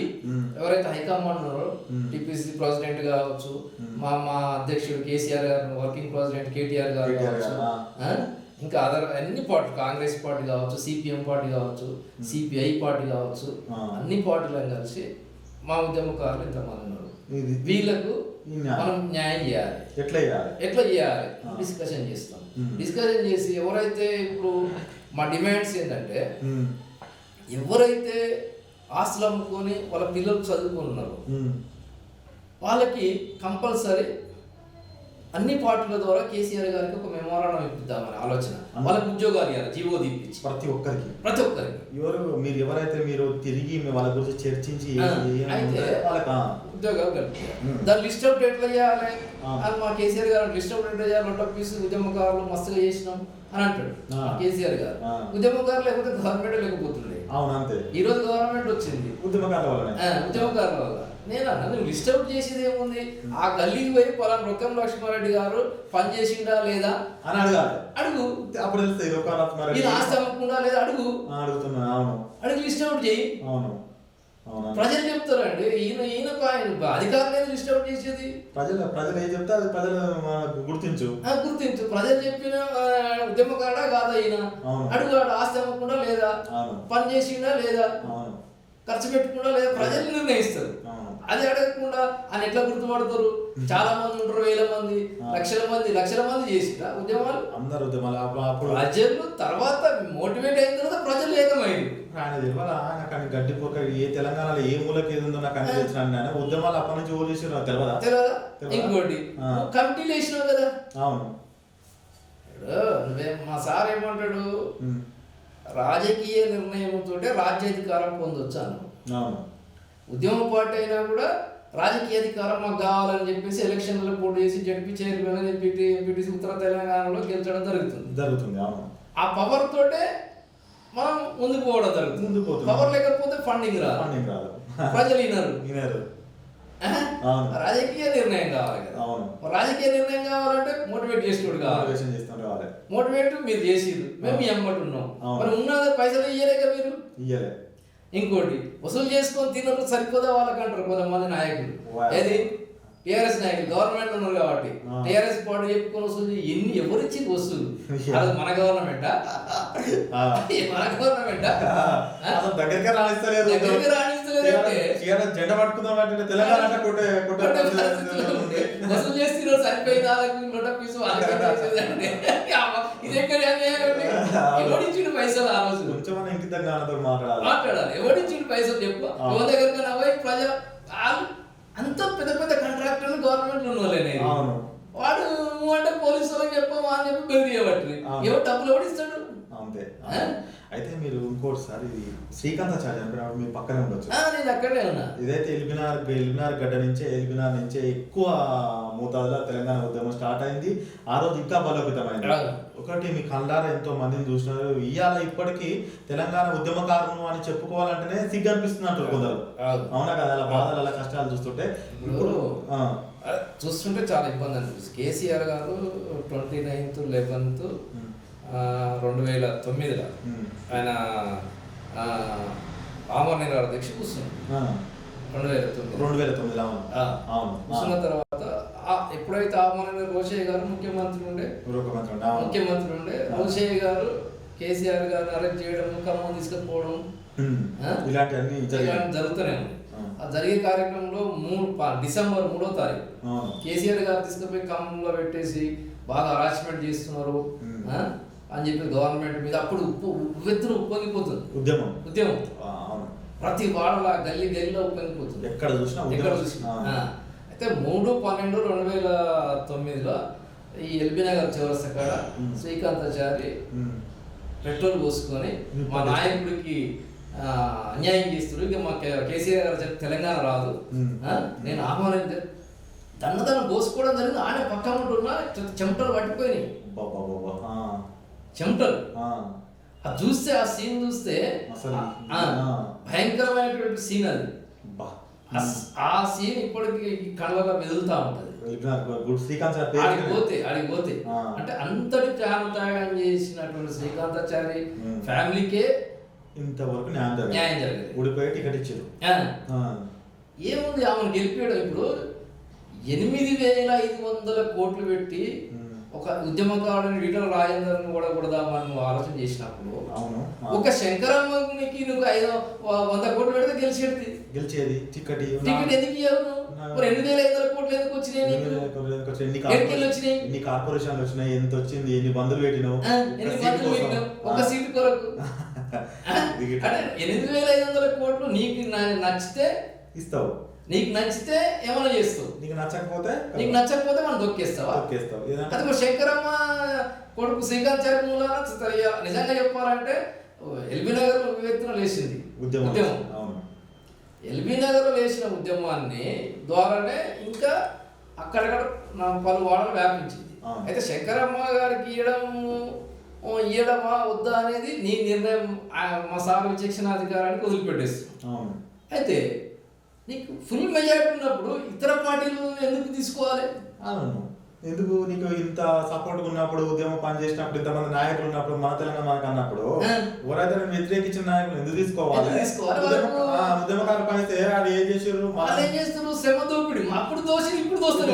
ఎవరైతే హైకమాండ్ ఉన్నారో టిపిసి ప్రెసిడెంట్ కావచ్చు, మా అధ్యక్షుడు కేసీఆర్ గారు, వర్కింగ్ ప్రెసిడెంట్ కేటీఆర్ గారు కావచ్చు, ఇంకా అదర్ అన్ని పార్టీ, కాంగ్రెస్ పార్టీ కావచ్చు, సిపిఎం పార్టీ కావచ్చు, సిపిఐ పార్టీ కావచ్చు, అన్ని పార్టీలను కలిసి మా ఉద్యమకారులు ఇంతమంది ఉన్నారు, వీళ్ళకు మనం న్యాయం చేయాలి, ఎట్లా చేయాలి డిస్కషన్ చేస్తాం. డిస్కషన్ చేసి ఎవరైతే ఇప్పుడు మా డిమాండ్స్ ఏంటంటే, ఎవరైతే ఆస్తులు అమ్ముకొని వాళ్ళ పిల్లలు చదువుకున్నారు వాళ్ళకి కంపల్సరీ అన్ని పార్టీల ద్వారా కేసీఆర్ గారికి ఒక మెమోరాండం ఇప్పిద్దామని ఆలోచన. వాళ్ళకి ఉద్యోగాలు ఇవ్వాలి, జీవో తీపించి ప్రతి ఒక్కరికి మీరు ఎవరైతే మీరు తిరిగి వాళ్ళ గురించి చర్చించి ఉద్యోగాలు కల్పించాలి. దాని లిస్ట్ అవుట్ ఎట్లా చేయాలి అని మా కేసీఆర్ గారు లిస్ట్ అవుట్ ఎట్లా చేయాలి, నోటీస్ ఉద్యమకారులు మస్తుగా చేసినాం అని అంటాడు కేసీఆర్ గారు. ఉద్యమకారులు లేకపోతే గవర్నమెంట్ లేకపోతుండే. ఈ రోజు గవర్నమెంట్ వచ్చింది ఉద్యమకారుల వల్ల. నేను అన్నా నువ్వు లిస్ట్ అవుట్ చేసేది ఏముంది, ఆ గల్లీకి పోయి పలానా రొక్కం లక్ష్మారెడ్డి గారు పని చేసిండా లేదా అని అడగాలి. అడుగు. అప్పుడు ఇది ఆస్తి అమ్మకుండా లేదా అడుగు. అడుగు లిస్ట్ అవుట్ చేయి. ప్రజలు చెప్తారండి, ఈయన అధికారులు ఏది లిస్ట్ అవుట్ చేసేది. ప్రజలు ఏం చెప్తే అది ప్రజలు గుర్తించు. ప్రజలు చెప్పిన ఉద్యమకాడా కాదా ఈయన అడుగు. ఆస్తి అమ్మకుండా లేదా, పని చేసిండా లేదా, ఖర్చు పెట్టుకుండా లేదా, ప్రజలు నిర్ణయిస్తారు. అది అడగకుండా ఆయన ఎట్లా గుర్తుపడతారు? చాలా మంది ఉంటారు, వేల మంది, లక్షల మంది చేసిరా ఉద్యమాలు. అందరు ప్రజలు తర్వాత మోటివేట్ అయిన తర్వాత ప్రజలు ఏకమైంది. ఆయన గడ్డిపోక ఏ తెలంగాణలో ఏ మూలకి ఏది ఉందో నాకు అన్ని తెలిసిన ఉద్యమాలు అప్పటి నుంచి ఓ చేసి తెలియదా? ఇంకోటి కమిటీలు వేసినావు కదా. అవును. మా సార్ ఏమంటాడు, రాజకీయ నిర్ణయంతో రాజ్యాధికారం పొందొచ్చు అన్నాడు. ఉద్యమ పార్టీ అయినా కూడా రాజకీయ అధికారం మాకు కావాలని చెప్పేసి ఎలక్షన్లలో పోటీ చేసి జడ్పీ చైర్మన్ ఎంపీటీసీ ఉత్తర తెలంగాణలో గెలిచడం జరుగుతుంది. ఆ పవర్ తోటే మనం ముందుకు పోవడం జరుగుతుంది. పవర్ లేకపోతే ఫండింగ్ రాదు, ప్రజలు వినరు. రాజకీయ నిర్ణయం కావాలి కదా. రాజకీయ నిర్ణయం కావాలంటే మోటివేట్ చేసేవాడు కావాలి. మోటివేట్ మీరు చేసిరు, మేము మీ అమ్మటి ఉన్నాం, మరి ఉన్న పైసలు ఇయ్యలేక మీరు. ఇంకోటి వసూలు చేసుకొని తినరు సరిపోదా వాళ్ళకంటారు కొంతమంది నాయకులు. ఏది టీఆర్ఎస్ నాయకులు గవర్నమెంట్ ఉన్నారు కాబట్టి టీఆర్ఎస్ పార్టీ చెప్పుకొని వస్తుంది ఎవరిచ్చి వస్తువులు అది మన గవర్నమెంటా మన గవర్నమెంటా దగ్గరికి రాణిస్తలేదు జెండా పట్టుకుందాం అంటే తెలంగాణ వసూలు చేస్తున్నారు సరిపోయిన నోటీసు ఇది ఎక్కడ ఎవరించిన పైసలు ఆ రోజు కొంచెం ఇంటి దగ్గర మాట్లాడాలి ఎవరించిన పైసలు చెప్పు ఎవరి దగ్గర పోయి ప్రజా అంత పెద్ద పెద్ద కాంట్రాక్టర్లు గవర్నమెంట్ ఉన్నోళ్ళే వాడు అంటే పోలీసు వాళ్ళకి చెప్పాము అని చెప్పి బెదిరియబట్టి ఎవరు డబ్బులు ఎవడు ఇస్తాడు అంతే. అయితే మీరు ఇంకోటిసారి శ్రీకాంతాచారి అనుకున్నప్పుడు మీరు పక్కనే ఉండొచ్చు. నేను అక్కడే ఉన్నా. ఇదైతే ఎల్బినార్ గడ్డ నుంచే ఎక్కువ మోతాదులో తెలంగాణ ఉద్యమం స్టార్ట్ అయింది. ఆ రోజు ఇంకా బలోపేతమైంది. ఒకటి మీ కళ్ళారా ఎంతో మందిని చూసినారు. ఇవాళ ఇప్పటికీ తెలంగాణ ఉద్యమకారులు అని చెప్పుకోవాలంటేనే సిగ్గు అనిపిస్తుంది అంటారు కొందరు. అవునా కదా? అలా బాధలు అలా కష్టాలు చూస్తుంటే ఇప్పుడు చూస్తుంటే చాలా ఇబ్బంది అనిపిస్తుంది. కేసీఆర్ గారు 29th 11th 2009లో ఆయన ఆమరణ దీక్ష కూర్చున్నాడు. 2009 కూర్చున్న తర్వాత ఎప్పుడైతే ఆమరణ రోషయ్య గారు ముఖ్యమంత్రి ఉండే రోషయ్య గారు కేసీఆర్ గారిని అరెస్ట్ చేయడం, ఖమ్మం తీసుకుపోవడం ఇలాంటివన్నీ జరుగుతూనే ఉంది. ఆ జరిగే కార్యక్రమంలో డిసెంబర్ 3వ తారీఖు కేసీఆర్ గారు తీసుకుపోయి ఖమ్మంలో పెట్టేసి బాగా హరాస్మెంట్ చేస్తున్నారు అని చెప్పి గవర్నమెంట్ మీద అప్పుడు ఉవ్వెత్తున ఉప్పొంగిపోతుంది ఉద్యమం. ప్రతి వాడలా గల్లీలో ఉప్పొంగిపోతుంది ఎక్కడ చూసినా. అయితే 3/12/2009లో ఈ ఎల్బీనగర్ చౌరస్తా కాడ శ్రీకాంతాచారి పెట్రోల్ పోసుకొని మా నాయకుడికి అన్యాయం చేస్తున్నారు, ఇక మా కేసీఆర్ గారు చెప్పి తెలంగాణ రాదు, నేను ఆహ్వానించ దన్నదనం పోసుకోవడం జరిగింది. ఆయన పక్క ఉంటున్నా చెమటలు పట్టిపోయినాయి, చెమటలు. అది చూస్తే ఆ సీన్ చూస్తే భయంకరమైనటువంటి సీన్ అది. ఆ సీన్ ఇప్పటికి కళ్ళలో మెదులుతా ఉంటది. ఆడికి పోతే అంటే అంతటి త్యాగం చేసినటువంటి శ్రీకాంతాచారి ఫ్యామిలీకే ఇంతవరకు న్యాయం జరగదు. ఊడిపోయి టికెట్ ఇచ్చారు. ఏముంది ఆమెను గెలిపాడు. ఇప్పుడు 8,500 కోట్లు పెట్టి ఒక ఉద్యమకారుని ఈటల రాజేందర్ని కూడా కొడదామని నువ్వు ఆలోచన చేసినప్పుడు ఒక శంకరమ్మకి నువ్వు 100 కోట్లు పెడితే గెలిచేది. టికెట్ ఎందుకు ఇవ్వను? 2,500 కోట్లు ఎందుకు వచ్చినాయి? ఎన్ని కార్పొరేషన్లు వచ్చినాయి, ఎంత వచ్చింది, ఎన్ని బంధులు పెట్టినావు ఒక సీటు కొరకు. 8,500 కోట్లు నీకు నచ్చితే ఇస్తావు, నీకు నచ్చితే ఏమైనా చేస్తావు, నీకు నచ్చకపోతే మనం దొక్కేస్తావా? అది శంకరమ్మ కొడుకు శ్రీకాంతాచారి మూలాన నిజంగా చెప్పాలంటే ఎల్బీనగర్ వ్యక్తిలో లేచింది ఉద్యమం. ఎల్బీనగర్ లేచిన ఉద్యమాన్ని ద్వారానే ఇంకా అక్కడక్కడ పలు వాడలు వ్యాపించింది. అయితే శంకరమ్మ గారికి ఇయ్యడమా వద్దా అనేది నీ నిర్ణయం, మా సార్ విచక్షణాధికారానికి వదిలిపెట్టేస్తాం. అయితే నీకు ఫుల్ మెజారిటీ ఉన్నప్పుడు ఇతర పార్టీలు ఎందుకు తీసుకోవాలి? ఎందుకు నీకు ఇంత సపోర్ట్ ఉన్నప్పుడు, ఉద్యమం పనిచేసినప్పుడు, ఇంతమంది నాయకులు ఉన్నప్పుడు, మన తెలంగాణ మనకు అన్నప్పుడు ఎవరైతే వ్యతిరేకించిన నాయకులు ఎందుకు తీసుకోవాలి? ఉద్యమకారులు పనిస్తే అది ఏం చేసారు? శ్రమ దోపిడి. అప్పుడు దోషులు ఇప్పుడు దోస్తారు.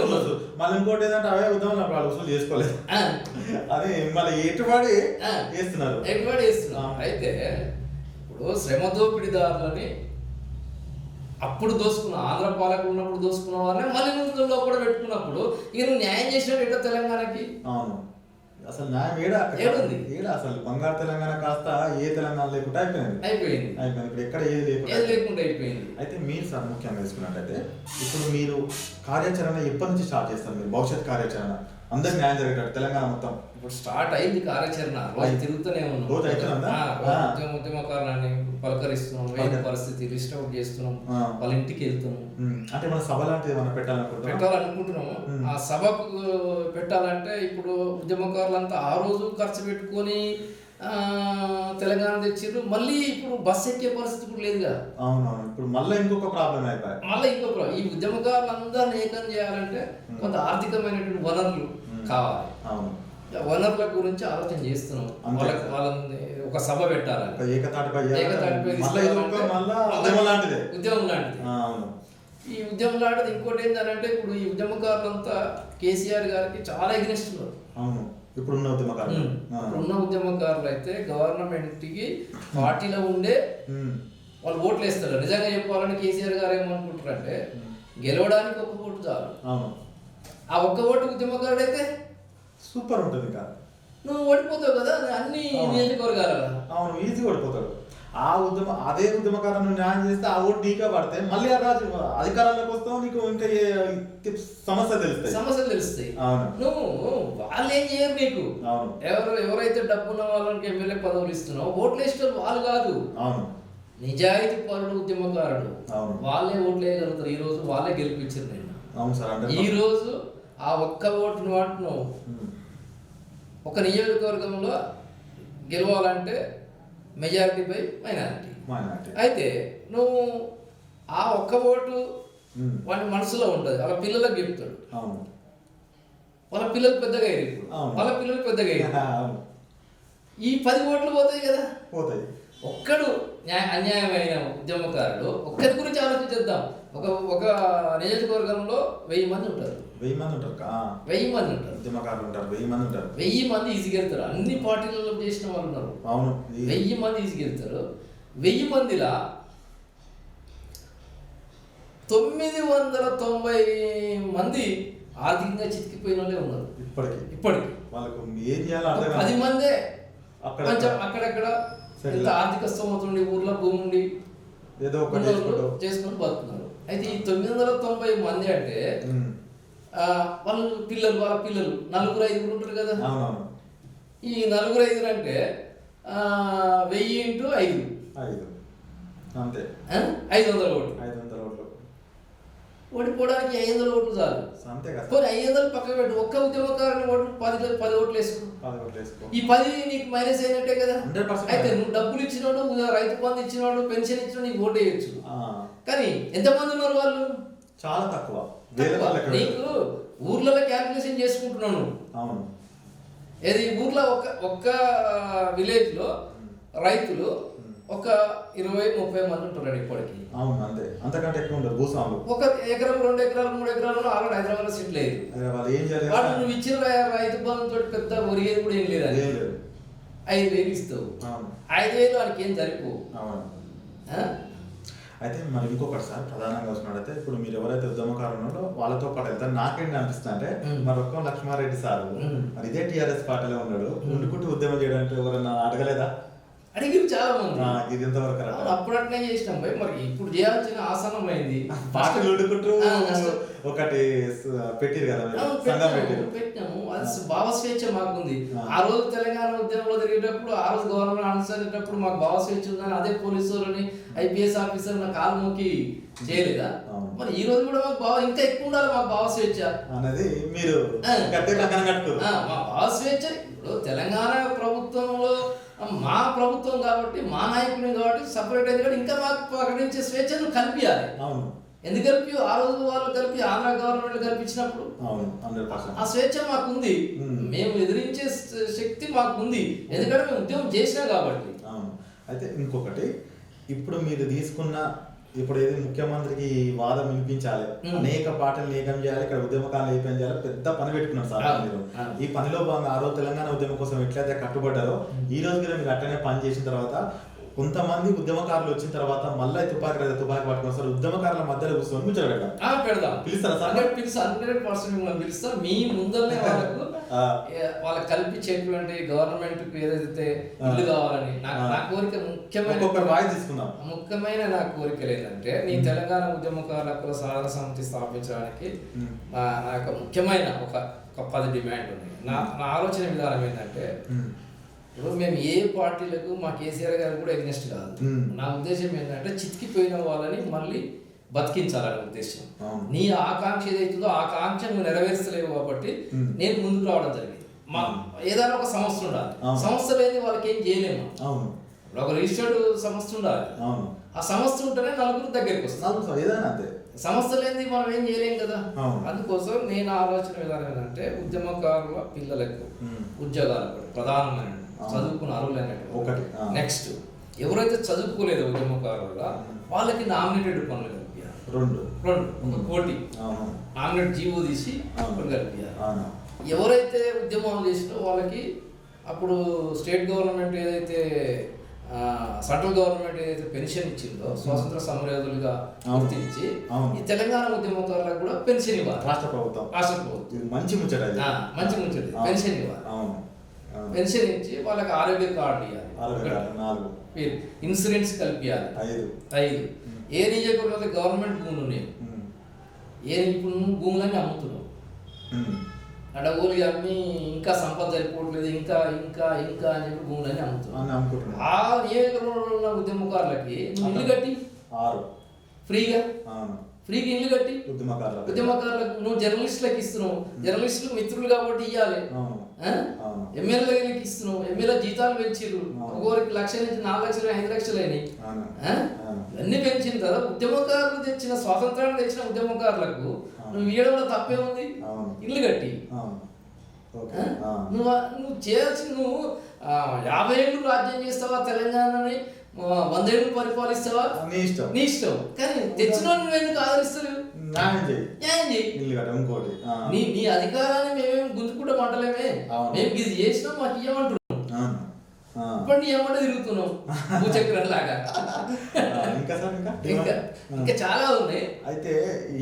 మళ్ళీ ఇంకోటి ఏంటంటే అవే ఉద్యమం వాళ్ళు వసూలు చేసుకోలేదు. అది మళ్ళీ ఎటుబడి చేస్తున్నారు. అయితే ఇప్పుడు శ్రమ దోపిడిదారులని అప్పుడు దోసుకున్న ఆంధ్ర పాలకులు ఉన్నప్పుడు దోసుకున్న వాళ్ళని మళ్ళీ ముందులో కూడా పెట్టుకున్నప్పుడు ఇక నువ్వు న్యాయం చేసినట్టు ఏంటో తెలంగాణకి. అవును, అసలు న్యాయం ఏడుంది? అసలు బంగారు తెలంగాణ కాస్త ఏ తెలంగాణ లేకుండా అయిపోయింది. ఇప్పుడు ఎక్కడ ఏది లేకుండా అయిపోయింది. అయితే మీరు సార్ ముఖ్యంగా తీసుకున్నట్టయితే ఇప్పుడు మీరు కార్యాచరణ ఎప్పటి నుంచి స్టార్ట్ చేస్తారు? మీరు భవిష్యత్ కార్యాచరణ అందరికి న్యాయం జరిగేటట్టు తెలంగాణ మొత్తం ఇప్పుడు స్టార్ట్ అయింది కార్యాచరణ. రోజు తిరుగుతూనే ఉన్నాం. ఉద్యమకారులని పలకరిస్తున్నాం, పరిస్థితి లిస్ట్ అవుట్ చేస్తున్నాం, వాళ్ళ ఇంటికి వెళ్తున్నాం. అంటే మన సభ లాంటిది ఏమైనా పెట్టాలనుకుంటున్నాము. ఆ సభకు పెట్టాలంటే ఇప్పుడు ఉద్యమకారులంతా ఆ రోజు ఖర్చు పెట్టుకొని తెలంగాణ తెచ్చిర్రు. మళ్ళీ ఇప్పుడు బస్సు ఎక్కే పరిస్థితి కూడా లేదుగా. అవునవును, ఇప్పుడు మళ్ళీ ఇంకొక ప్రాబ్లం అయిపోయి ఈ ఉద్యమకారులందరినీ ఏకం చేయాలంటే కొంత ఆర్థికమైనటువంటి వనరులు కావాలి. అవును, వనరుల గురించి ఆలోచన చేస్తున్నాం. వాళ్ళని ఒక సభ పెట్టాలని ఏకతాటిపై ఉద్యమం లాంటిది. ఈ ఉద్యమంలో ఆడేది ఇంకోటి ఏంటంటే ఇప్పుడు ఈ ఉద్యమకారులంతా కేసీఆర్ గారికి చాలా ఎగ్నెస్ట్ ఉన్నారు. అవును, ఇప్పుడున్న ఉద్యమకారులు ఇప్పుడున్న ఉద్యమకారులు అయితే గవర్నమెంట్కి పార్టీలో ఉండే వాళ్ళు ఓట్లు వేస్తారు. నిజంగా చెప్పాలని కేసీఆర్ గారు ఏమనుకుంటారంటే గెలవడానికి ఒక్క ఓటు చాలు. అవును, ఆ ఒక్క ఓటు ఉద్యమకారుడు అయితే సూపర్ ఉంటుంది. ఇంకా నువ్వు ఓడిపోతావు కదా అన్ని నియోజకవర్గాల. అవును, ఈజీ ఓడిపోతాడు. అదే ఉద్యమకారులను న్యాయం చేస్తే ఆ ఓటు నీకే పడితే మళ్ళీ ఆ రాజు అధికారంలోకి వస్తావు, నీకు ఇంకా సమస్యలు తెలుస్తాయి. అవును, నువ్వు వాళ్ళు ఏం చేయరు నీకు. అవును, ఎవరైతే డబ్బున్న వాళ్ళకి ఎమ్మెల్యే పదవులు ఇస్తున్నావు ఓట్లు వేసిన వాళ్ళు కాదు. అవును, నిజాయితీ పరుడు ఉద్యమకారుడు అవును, వాళ్ళే ఓట్లు వేయగలుగుతారు. ఈ రోజు వాళ్ళే గెలిపించారు. నేను అవును సార్, అంటే ఈ రోజు ఆ ఒక్క ఓటును వాటిను ఒక నియోజకవర్గంలో గెలవాలంటే మెజారిటీ బై మైనారిటీ. అయితే నువ్వు ఆ ఒక్క ఓటు వాడి మనసులో ఉంటుంది. వాళ్ళ పిల్లలకు చెప్తాడు. వాళ్ళ పిల్లలు పెద్దగా అయ్యారు. ఇప్పుడు వాళ్ళ పిల్లలు పెద్దగా అయ్యారు. ఈ 10 ఓట్లు పోతాయి కదా, పోతాయి. ఒక్కడు అన్యాయమైన ఉద్యమకారుడు ఒక్కరి గురించి ఆలోచించేద్దాం. ఒక నియోజకవర్గంలో 1000 మంది ఉంటారు. 1000 మంది ఉంటారు. 1000 మంది ఉంటారు. ఉద్యమకారులు ఉంటారు. 1000 మంది ఉంటారు. 1000 మంది ఈజీగా వెళ్తారు. అన్ని పార్టీలలో చేసిన వాళ్ళు ఉన్నారు. అవును, 1000 మంది ఈజీగా వెళ్తారు. 1000 మందిలా 990 మంది ఆర్థికంగా చితికిపోయిన వాళ్ళే ఉన్నారు. ఇప్పటికి వాళ్ళకు ఏం చేయాలో 10 మందే కొంచెం అక్కడక్కడ ఆర్థిక స్తోమత ఉండి ఊర్లో భూమి ఉండి ఏదో ఒకటి చేసుకొని బతుకుతున్నారు. అయితే ఈ 990 మంది అంటే వాళ్ళ పిల్లలు 4-5 ఉంటారు కదా. ఈ 4-5 అంటే 1000 × 5 అంతే 500 ఓట్లు. ఓడిపోవడానికి 500 ఓట్లు చాలు. కొన్ని 500 పక్కన పెట్టు. ఒక్క ఉద్యమకారుని ఓట్లు 10 ఓట్లు వేసుకో. ఈ 10 నీకు మైనస్ అయినట్టే కదా. అయితే నువ్వు డబ్బులు ఇచ్చినోడు, రైతు బంధు ఇచ్చినోడు, పెన్షన్ ఇచ్చినోడు నీకు ఓటు వేయచ్చు. కానీ ఎంతమంది ఉన్నారు వాళ్ళు? చాలా తక్కువ. నీకు ఊర్లలో క్యాల్కులేషన్ చేసుకుంటున్నాను. అవును, ఏది ఊర్లో ఒక్క విలేజ్ లో రైతులు ఒక 20-30 మంది ఉంటారు ఇప్పటికి. అవును, అంతే, అంతకంటే ఎక్కువ ఉండదు. భూస్వాములు 1 ఎకరం 2 ఎకరాలు 3 ఎకరాలు ఆల్రెడీ హైదరాబాద్ సెటిల్ అయ్యారు. వాడు నువ్వు ఇచ్చిన రైతు బంధు తోటి పెద్ద ఒరిగేది కూడా ఏం లేదని 5,000 ఇస్తావు. 5,000 వాడికి ఏం సరిపో. అయితే మరి ఇంకొకటి సార్, ప్రధానంగా వస్తున్నాడైతే ఇప్పుడు మీరు ఎవరైతే ఉద్యమకారులు ఉన్నారో వాళ్ళతో పాటు వెళ్తారు. నాకేంటి అనిపిస్తుంది అంటే మరి ఒక్క లక్ష్మారెడ్డి సార్ మరి ఇదే టీఆర్ఎస్ పార్టీలో ఉన్నాడు, ఉండుకుంటూ ఉద్యమం చేయడానికి ఎవరన్నా అడగలేదా? అడిగిరు చాలా మంది. ఇది ఎంతవరకు అప్పుడు అట్నే చేసినాం భయ్. మరి ఇప్పుడు చేయాల్సిన ఆసనం అయింది. పార్టీలు ఉండుకుంటూ ఒకటి పెట్టిరు కదా, పెట్టినాము. అది భావ స్వేచ్ఛ మాకుంది. ఆ రోజు తెలంగాణ ఉద్యమంలో తిరిగేటప్పుడు, ఆ రోజు గవర్నమెంట్ అనుసరించేటప్పుడు మాకు భావ స్వేచ్ఛ ఉందని అదే పోలీసులని ఐపీఎస్ ఆఫీసర్ నా కాలు మోకి చేయలేదా? మరి ఈ రోజు కూడా మాకు ఇంకా ఎక్కువ ఉండాలి. మాకు భావ స్వేచ్ఛ అనేది మీరు మా భావ స్వేచ్ఛ. ఇప్పుడు తెలంగాణ ప్రభుత్వంలో మా ప్రభుత్వం కాబట్టి, మా నాయకుని కాబట్టి సపరేట్ అయింది కాబట్టి ఇంకా మాకు ప్రకటించే స్వేచ్ఛను కల్పించాలి. ఎందుకు కలిపి ఆ రోజు వాళ్ళు కలిపి ఆంధ్ర గవర్నమెంట్ కల్పించినప్పుడు ఆ స్వేచ్ఛ మాకుంది. మేము ఎదిరించే శక్తి మాకుంది, ఎందుకంటే మేము ఉద్యమం చేసినాం కాబట్టి. అయితే ఇంకొకటి, ఇప్పుడు మీరు తీసుకున్న ఇప్పుడు ఏది ముఖ్యమంత్రికి వాదం వినిపించాలి, అనేక పార్టీలు ఏకం చేయాలి, ఇక్కడ ఉద్యమకాలను ఏకం చేయాలి, పెద్ద పని పెట్టుకున్నారు సార్ మీరు. ఈ పనిలో భాగంగా ఆ రోజు తెలంగాణ ఉద్యమం కోసం ఎట్లయితే కట్టుబడ్డారో ఈ రోజు కూడా మీరు అట్లనే పని చేసిన తర్వాత కొంతమంది ఉద్యమకారులు వచ్చిన తర్వాత మళ్ళీ తుపాకి పట్టుకుని సార్ ఉద్యమకారుల మధ్యలో కూర్చొని పెడదాం. పిలుస్తారా సార్? 100% పిలుస్తాం. మీ ముందరనే వాళ్ళకి కల్పించేటువంటి గవర్నమెంట్ ఏదైతే ఇల్లు కావాలని నా కోరిక ముఖ్యమైన నా కోరికలు ఏంటంటే, నీ తెలంగాణ ఉద్యమకారుల హక్కుల సాధన సమితి స్థాపించడానికి నా యొక్క ముఖ్యమైన ఒక 10 డిమాండ్లు ఉన్నాయి. నా ఆలోచన విధానం ఏంటంటే, ఇప్పుడు మేము ఏ పార్టీలకు మా కేసీఆర్ గారు కూడా ఎగ్నెస్ట్ కాదు. నా ఉద్దేశం ఏంటంటే చితికిపోయిన వాళ్ళని మళ్ళీ బతికించాలనే ఉద్దేశం. నీ ఆకాంక్ష ఏదైతుందో ఆ ఆకాంక్ష నువ్వు నెరవేర్చలేవు కాబట్టి నేను ముందుకు రావడం జరిగింది. మా ఏదైనా ఒక సంస్థ ఉండాలి. సంస్థ లేని వాళ్ళకి ఏం చేయలేము. ఒక రిజిస్టర్డ్ సంస్థ ఉండాలి. ఆ సంస్థ ఉంటేనే నలుగురు దగ్గరికి వస్తుంది. సంస్థ లేని మనం ఏం చేయలేం కదా. అందుకోసం నేను ఆలోచన విధానం ఏంటంటే, ఉద్యమకారుల పిల్లలకు ఉద్యోగాలు ప్రధానమైన చదువుకున్న అర్హులైనటువంటి. నెక్స్ట్ ఎవరైతే చదువుకోలేదో ఉద్యమకారుల వాళ్ళకి నామినేటెడ్ పనులు కల్పించాలి. రెండు ఒక కోటి అవును ఆమ్లెట్ జీవో తీసి అవును. ఒకటి కలిపియాలి. అవును ఎవరైతే ఉద్యమాలు చేసినో వాళ్ళకి అప్పుడు స్టేట్ గవర్నమెంట్ ఏదైతే సెంట్రల్ గవర్నమెంట్ ఏదైతే పెన్షన్ ఇచ్చిందో స్వాతంత్ర సమరయోధులుగా గుర్తించి అవును. ఈ తెలంగాణ ఉద్యమకారులకు కూడా పెన్షన్ ఇవ్వాలి. రాష్ట్ర ప్రభుత్వం ఇది మంచి ముచ్చట ఇది. మంచి ముచ్చట. పెన్షన్ ఇవ్వాలి. అవును పెన్షన్ ఇచ్చి వాళ్ళకి ఆరోగ్య కార్డు ఇవ్వాలి. 4 ఇన్సూరెన్స్ కల్పించాలి. 5 ఏ నియోజకవర్గంలో గవర్నమెంట్ భూములు ఉన్నాయి, ఇప్పుడు నువ్వు భూములన్నీ అమ్ముతున్నావు, అడవులు అమ్మి ఇంకా సంపద సరిపోవట్లేదు, ఇంకా ఇంకా ఇంకా అని చెప్పి భూములన్నీ అమ్ముతున్నావు. ఆ నియోజకవర్గంలో ఉన్న ఉద్యమకారులకి నువ్వు ఇల్లు కట్టి 6 ఫ్రీగా ఇల్లు కట్టి ఉద్యమకారులకు నువ్వు జర్నలిస్టులకు ఇస్తున్నావు. జర్నలిస్టులు మిత్రులు కాబట్టి ఇవ్వాలి. ఎమ్మెల్యేలకు ఇస్తున్నావు. ఎమ్మెల్యే జీతాలు పెంచిర్రు. ఒక్కొక్కరికి 1,00,000 నుంచి 4 లక్షలు 5 లక్షలు అయినాయి. అన్ని పెంచిన తర్వాత ఉద్యమకారులు తెచ్చిన స్వాతంత్రాన్ని తెచ్చిన ఉద్యమకారులకు నువ్వు ఇవ్వడంలో తప్పేముంది? ఇల్లు కట్టి నువ్వు చేయాల్సి నువ్వు 50 ఏళ్ళు రాజ్యం చేస్తావా తెలంగాణని, 100 ఏళ్ళు పరిపాలిస్తావా నీ ఇష్టం. కానీ తెచ్చిన నువ్వు ఎందుకు ఆదరిస్తలేవు? న్యాయం చేయి. నీ అధికారాన్ని మేమేమి గుంజుకుంటా మంటలేమే. మేము ఇది చేసినాం మాకు ఇవ్వమంటున్నాం. ఇప్పుడు నీ ఏమంటే తిరుగుతున్నావు భూచక్రం లాగా. ఇంకా చాలా ఉన్నాయి. అయితే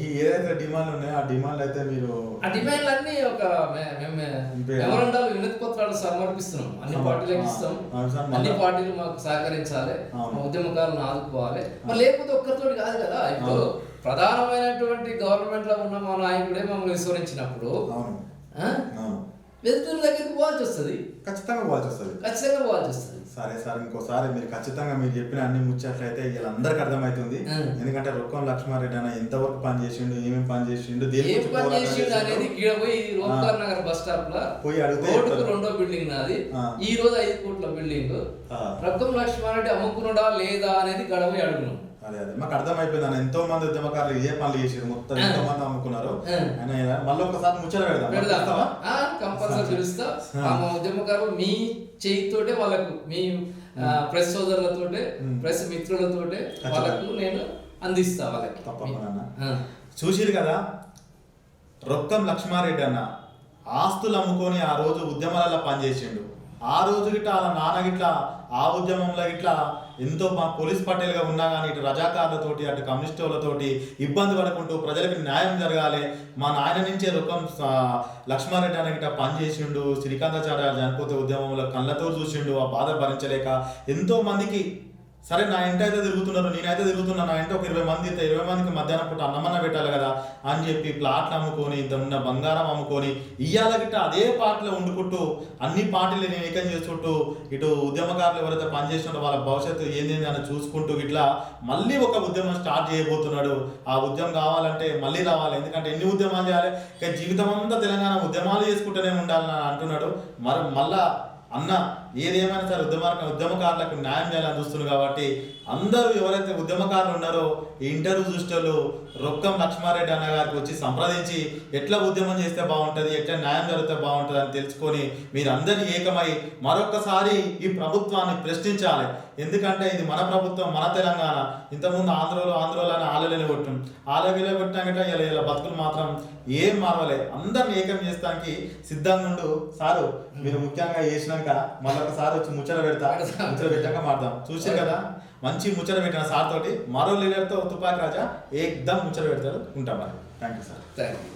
ఈ ఏదైతే డిమాండ్లు ఉన్నాయో ఆ డిమాండ్లు అయితే మీరు ఆ డిమాండ్లు అన్ని ఒక మెమోరాండాలు వినతి పత్రాలు సమర్పిస్తున్నాం. అన్ని పార్టీలకు ఇస్తాం. అన్ని పార్టీలు మాకు సహకరించాలి, మా ఉద్యమకారులను ఆదుకోవాలి. మరి లేకపోతే ఒక్కరితోటి కాదు కదా. ఇప్పుడు ప్రధానమైనటువంటి గవర్నమెంట్ లో ఉన్న మా నాయకుడే మమ్మల్ని విస్మరించినప్పుడు వెళ్తున్న దగ్గరికి పోవాల్సి వస్తుంది. ఖచ్చితంగా పోవాల్సి వస్తుంది. సరే సార్, ఇంకోసారి మీరు ఖచ్చితంగా మీరు చెప్పిన అన్ని ముచ్చట్లయితే వీళ్ళందరికీ అర్థమవుతుంది. ఎందుకంటే రొక్కం లక్ష్మారెడ్డి అన్న ఎంతవరకు పని చేసిండు, ఏమేమి పని చేసిండు అనేది రోమ్కార్ నగర్ బస్ స్టాప్ లో పోయి అడిగితే 2వ బిల్డింగ్ నాది. ఈ రోజు 5 కోట్ల బిల్డింగ్ రొక్కం లక్ష్మారెడ్డి అమ్ముకున్నాడా లేదా అనేది గడవ అడుగును. అదే మాకు అర్థమైపోయింది అన్న. ఎంతో మంది ఉద్యమకారులు ఇదే పనులు చేసారు, మొత్తం ఎంతో మంది అమ్ముకున్నారు. మళ్ళీ ఒకసారి ముచ్చట పెడదాం. కంపల్సరీ పిలుస్తా. మా ఉద్యమకారులు మీ చేయితోటే వాళ్ళకు, మీ ప్రెస్ సోదరులతోటే, ప్రెస్ మిత్రులతోటే వాళ్ళకు నేను అందిస్తా. వాళ్ళకి తప్పకుండా చూసిరు కదా, రొక్కం లక్ష్మారెడ్డి అన్న ఆస్తులు అమ్ముకొని ఆ రోజు ఉద్యమాలలో పనిచేసిండు. ఆ రోజు గిట్లా వాళ్ళ నాన్న గిట్లా ఆ ఉద్యమంలో గిట్లా ఎంతో పోలీస్ పటేల్గా ఉన్నా కానీ ఇటు రజాకార్లతోటి అటు కమ్యూనిస్టులతోటి ఇబ్బంది పడుకుంటూ ప్రజలకు న్యాయం జరగాలి. మా నాయన నుంచే రొక్కం లక్ష్మారెడ్డి అన్న గిట్లా పనిచేసిండు. శ్రీకాంతాచార్య చనిపోతే ఉద్యమంలో కళ్ళతో చూసిండు. ఆ బాధ భరించలేక ఎంతో మందికి సరే నా ఇంటి అయితే తిరుగుతున్నారు, నేనైతే తిరుగుతున్నా, నా ఇంటి ఒక 20 మంది అయితే 20 మందికి మధ్యాహ్నం పూట అన్నమన్న పెట్టాలి కదా అని చెప్పి ప్లాట్లు అమ్ముకొని, ఇంత ఉన్న బంగారం అమ్ముకొని ఇయ్యాల గిట్ట అదే పార్టీలో వండుకుంటూ అన్ని పార్టీలు నేను ఏకం చేసుకుంటూ ఇటు ఉద్యమకారులు ఎవరైతే పనిచేస్తున్నారో వాళ్ళ భవిష్యత్తు ఏంది అని చూసుకుంటూ ఇట్లా మళ్ళీ ఒక ఉద్యమం స్టార్ట్ చేయబోతున్నాడు. ఆ ఉద్యమం కావాలంటే మళ్ళీ రావాలి. ఎందుకంటే ఎన్ని ఉద్యమాలు చేయాలి, ఇక జీవితం అంతా తెలంగాణ ఉద్యమాలు చేసుకుంటూనే ఉండాలని అంటున్నాడు. మళ్ళా అన్న ఏదేమైనా సరే ఉద్యమకారులకు న్యాయం చేయాలని చూస్తున్నారు. కాబట్టి అందరూ ఎవరైతే ఉద్యమకారులు ఉన్నారో ఈ ఇంటర్వ్యూ చూసేటోళ్ళు రొక్కం లక్ష్మారెడ్డి అన్న గారికి వచ్చి సంప్రదించి ఎట్లా ఉద్యమం చేస్తే బాగుంటుంది, ఎట్లా న్యాయం జరిగితే బాగుంటుంది అని తెలుసుకొని మీరందరినీ ఏకమై మరొక్కసారి ఈ ప్రభుత్వాన్ని ప్రశ్నించాలి. ఎందుకంటే ఇది మన ప్రభుత్వం, మన తెలంగాణ. ఇంతకుముందు ఆంధ్రలో అని ఆలయలు కొట్టాం, ఆలయలో కొట్టాక ఇలా బతుకులు మాత్రం ఏం మారవలే. అందరిని ఏకం చేస్తానికి సిద్ధంగా ఉండు. సారు మీరు ముఖ్యంగా చేసినాక మళ్ళీ ఒకసారి వచ్చి ముచ్చట పెట్టాక మాట్లాడదాం. చూసారు కదా, మంచి ముచ్చట పెట్టిన సార్ తోటి. మరో లీడర్తో తుపాకి రాజా ఏకదం ముచ్చట పెడతారు. ఉంటాం మరి. Thank you sir. Thank you.